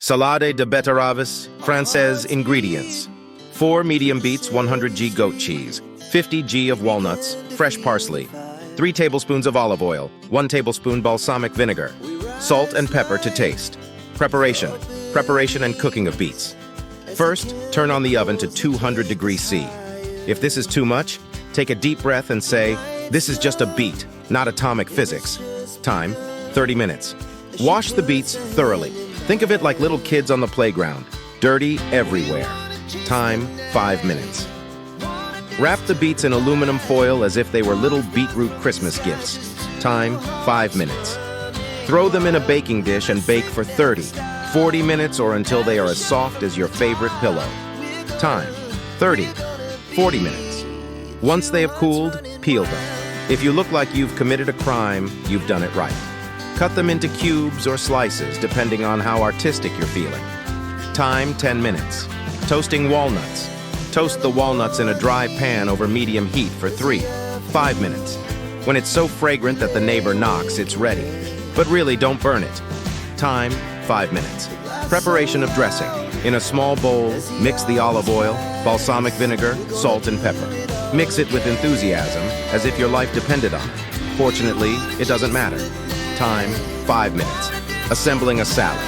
Salade de Bettevares, Francaises ingredients. 4 medium beets, 100 g goat cheese, 50 g of walnuts, fresh parsley, 3 tablespoons of olive oil, 1 tablespoon balsamic vinegar, salt and pepper to taste. Preparation and cooking of beets. First, turn on the oven to 200 degrees C. If this is too much, take a deep breath and say, "This is just a beet, not atomic physics." Time, 30 minutes. Wash the beets thoroughly. Think of it like little kids on the playground, dirty everywhere. Time, 5 minutes. Wrap the beets in aluminum foil as if they were little beetroot Christmas gifts. Time, 5 minutes. Throw them in a baking dish and bake for 30, 40 minutes or until they are as soft as your favorite pillow. Time, 30, 40 minutes. Once they have cooled, peel them. If you look like you've committed a crime, you've done it right. Cut them into cubes or slices, depending on how artistic you're feeling. Time, 10 minutes. Toasting walnuts. Toast the walnuts in a dry pan over medium heat for 5 minutes. When it's so fragrant that the neighbor knocks, it's ready. But really, don't burn it. Time, 5 minutes. Preparation of dressing. In a small bowl, mix the olive oil, balsamic vinegar, salt, and pepper. Mix it with enthusiasm, as if your life depended on it. Fortunately, it doesn't matter. Time, 5 minutes. Assembling a salad.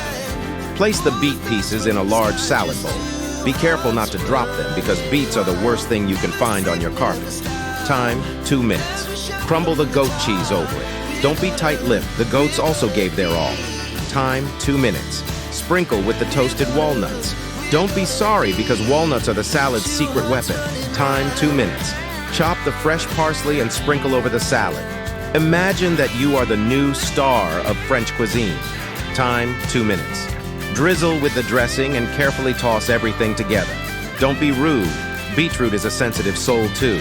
Place the beet pieces in a large salad bowl. Be careful not to drop them because beets are the worst thing you can find on your carpet. Time, 2 minutes. Crumble the goat cheese over it. Don't be tight-lipped. The goats also gave their all. Time, 2 minutes. Sprinkle with the toasted walnuts. Don't be sorry because walnuts are the salad's secret weapon. Time, 2 minutes. Chop the fresh parsley and sprinkle over the salad. Imagine that you are the new star of French cuisine. Time, 2 minutes. Drizzle with the dressing and carefully toss everything together. Don't be rude. Beetroot is a sensitive soul too.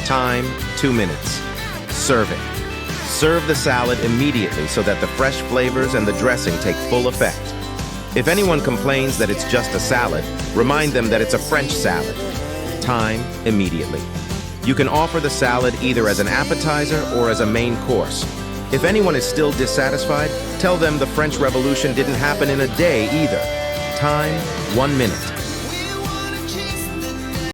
Time, 2 minutes. Serving. Serve the salad immediately so that the fresh flavors and the dressing take full effect. If anyone complains that it's just a salad, remind them that it's a French salad. Time, immediately. You can offer the salad either as an appetizer or as a main course. If anyone is still dissatisfied, tell them the French Revolution didn't happen in a day either. Time, 1 minute.